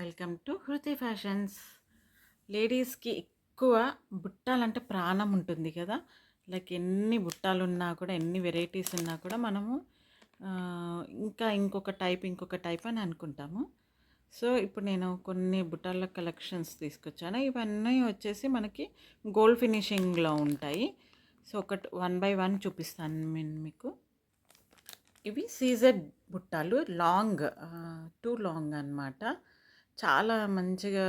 Welcome to హృతి fashions. లేడీస్‌కి ఎక్కువ బుట్టాలంటే ప్రాణం ఉంటుంది కదా! లైక్ ఎన్ని బుట్టాలున్నా కూడా, ఎన్ని వెరైటీస్ ఉన్నా కూడా మనము ఇంకా ఇంకొక టైప్ అని అనుకుంటాము. సో, ఇప్పుడు నేను కొన్ని బుట్టాల కలెక్షన్స్ తీసుకొచ్చాను. ఇవన్నీ వచ్చేసి మనకి గోల్డ్ ఫినిషింగ్‌లో ఉంటాయి. సో, వన్ బై వన్ చూపిస్తాను నేను మీకు. ఇవి సీజెడ్ బుట్టాలు టూ లాంగ్ అన్నమాట. చాలా మంచిగా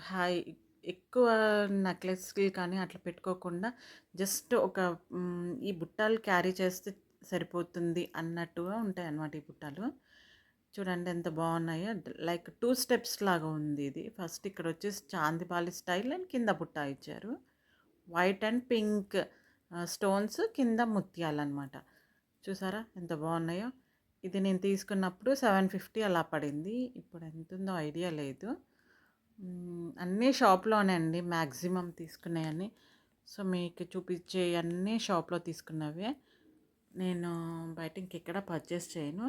హై ఎక్కువ నెక్లెస్‌లు కానీ అట్లా పెట్టుకోకుండా జస్ట్ ఈ బుట్టాలు క్యారీ చేస్తే సరిపోతుంది అన్నట్టుగా ఉంటాయన్నమాట ఈ బుట్టాలు. చూడండి ఎంత బాగున్నాయో. లైక్ 2 స్టెప్స్ లాగా ఉంది ఇది. ఫస్ట్ ఇక్కడ వచ్చేసి చాందిబాలి స్టైల్ అండ్ కింద బుట్ట ఇచ్చారు. వైట్ అండ్ పింక్ స్టోన్స్ కింద ముత్యాలన్నమాట. చూసారా ఎంత బాగున్నాయో. ఇది నేను తీసుకున్నప్పుడు 750 అలా పడింది. ఇప్పుడు ఎంతుందో ఐడియా లేదు. అన్నీ షాప్‌లోనే అండి మ్యాక్సిమం తీసుకున్నయన్నీ. సో, మీకు చూపించేయన్నీ షాప్‌లో తీసుకున్నవే. నేను బయట ఇంకెక్కడ పర్చేస్ చేయను.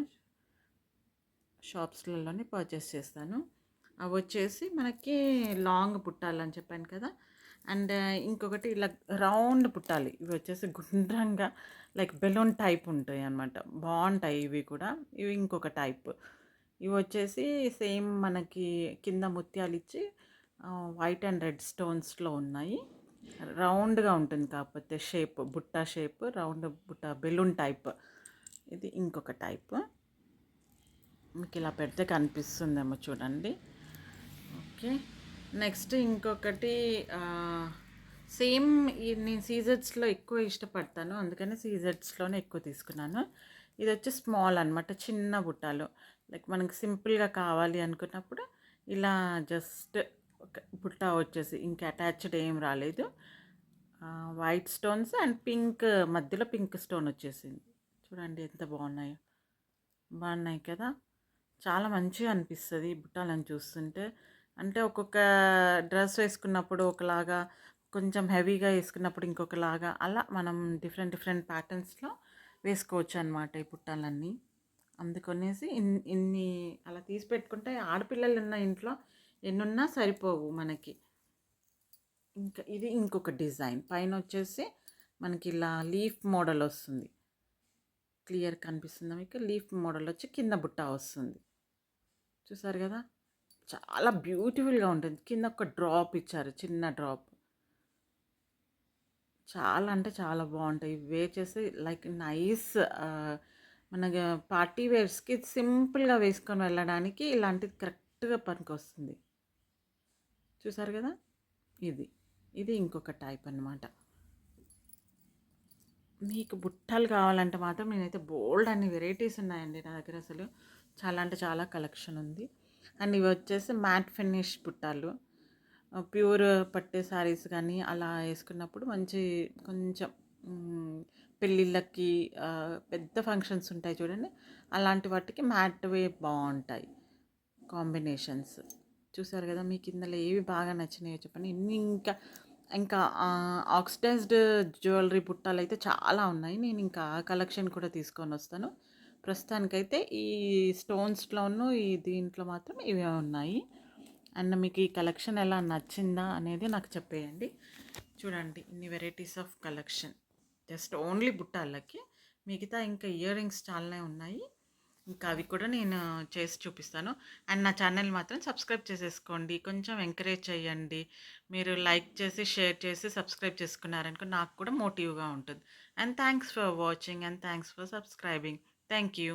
షాప్స్‌లలోనే పర్చేస్ చేస్తాను. అవొచ్చేసి మనకి లాంగ్ పుట్టాలని చెప్పాను కదా! అండ్ ఇంకొకటి ఇలా రౌండ్ పుట్టాలి. ఇవి వచ్చేసి గుండ్రంగా లైక్ బెలూన్ టైప్ ఉంటాయన్నమాట. బావుంటాయి ఇవి కూడా. ఇవి ఇంకొక టైప్. ఇవొచ్చేసి సేమ్ మనకి కింద ముత్యాలిచ్చి వైట్ అండ్ రెడ్ స్టోన్స్‌లో ఉన్నాయి. రౌండ్‌గా ఉంటుంది కాకపోతే బుట్ట షేప్ రౌండ్ బుట్ట బెలూన్ టైప్. ఇది ఇంకొక టైప్. మీకు ఇలా పెడితే కనిపిస్తుందేమో చూడండి. ఓకే. నెక్స్ట్ ఇంకొకటి సేమ్ నేను సీజెడ్స్‌లో ఎక్కువ ఇష్టపడతాను. అందుకని సీజెడ్స్‌లోనే ఎక్కువ తీసుకున్నాను. ఇది వచ్చి స్మాల్ అనమాట. చిన్న బుట్టాలు. లైక్ మనకి సింపుల్‌గా కావాలి అనుకున్నప్పుడు ఇలా జస్ట్ ఒక బుట్ట వచ్చేసి ఇంకా అటాచ్డ్ ఏం రాలేదు. వైట్ స్టోన్స్ అండ్ మధ్యలో పింక్ స్టోన్ వచ్చేసింది. చూడండి ఎంత బాగున్నాయో. బాగున్నాయి కదా! చాలా మంచిగా అనిపిస్తది ఈ బుట్టాలను చూస్తుంటే. అంటే ఒక్కొక్క డ్రెస్ వేసుకున్నప్పుడు ఒకలాగా, కొంచెం హెవీగా వేసుకున్నప్పుడు ఇంకొకలాగా అలా మనం డిఫరెంట్ డిఫరెంట్ ప్యాటర్న్స్‌లో వేసుకోవచ్చనమాట ఈ బుట్టాలన్నీ. అందుకనేసి ఇన్ని అలా తీసి పెట్టుకుంటే ఆడపిల్లలున్న ఇంట్లో ఎన్నున్నా సరిపోవు మనకి. ఇంకా ఇది ఇంకొక డిజైన్. పైనొచ్చేసి మనకి ఇలా లీఫ్ మోడల్ వస్తుంది. క్లియర్ కనిపిస్తుందా మీకు? లీఫ్ మోడల్ వచ్చి కింద బుట్ట వస్తుంది. చూసారు కదా! చాలా బ్యూటిఫుల్‌గా ఉంటుంది. కింద ఒక డ్రాప్ ఇచ్చారు. చిన్న డ్రాప్. చాలా అంటే చాలా బావుంటాయి. వేర్ చేసి లైక్ నైస్ మనకి పార్టీ వేర్స్‌కి సింపుల్‌గా వేసుకొని వెళ్ళడానికి ఇలాంటిది కరెక్ట్‌గా పనికొస్తుంది. చూసారు కదా! ఇది. ఇది ఇంకొక టైప్ అన్నమాట. మీకు బుట్టలు కావాలంటే మాత్రం నేనైతే బోల్డ్ అన్ని వెరైటీస్ ఉన్నాయండి నా దగ్గర అసలు. చాలా అంటే చాలా కలెక్షన్ ఉంది. అండ్ ఇవి వచ్చేసి మ్యాట్ ఫినిష్ బుట్టాలు. ప్యూర్ పట్టు శారీస్ కానీ అలా వేసుకున్నప్పుడు కొంచెం పెళ్ళిళ్ళకి పెద్ద ఫంక్షన్స్ ఉంటాయి చూడండి. అలాంటి వాటికి మ్యాట్‌వే బావుంటాయి కాంబినేషన్స్. చూసారు కదా! మీకు ఇందులో ఏవి బాగా నచ్చినాయో చెప్పండి. ఇంకా ఇంకా ఆక్సిడైజ్డ్ జ్యువెలరీ బుట్టాలైతే చాలా ఉన్నాయి. నేను ఇంకా ఆ కలెక్షన్ కూడా తీసుకొనొస్తాను. ప్రస్తుతానికైతే ఈ స్టోన్స్‌లోను దీంట్లో మాత్రం ఇవే ఉన్నాయి. అండ్ మీకు ఈ కలెక్షన్ ఎలా నచ్చిందా అనేది నాకు చెప్పేయండి. చూడండి ఇన్ని varieties of collection. Just only బుట్టాలకి. మిగతా ఇంకా ఇయర్ రింగ్స్ చాలానే ఉన్నాయి. ఇంకా అవి కూడా నేను చేసి చూపిస్తాను. అండ్ నా ఛానల్ మాత్రం సబ్స్క్రైబ్ చేసేసుకోండి. కొంచెం ఎంకరేజ్ చేయండి. మీరు లైక్ చేసి, షేర్ చేసి, సబ్స్క్రైబ్ చేసుకున్నారనుకో నాకు కూడా మోటివ్‌గా ఉంటుంది. And thanks for watching and thanks for subscribing. Thank you.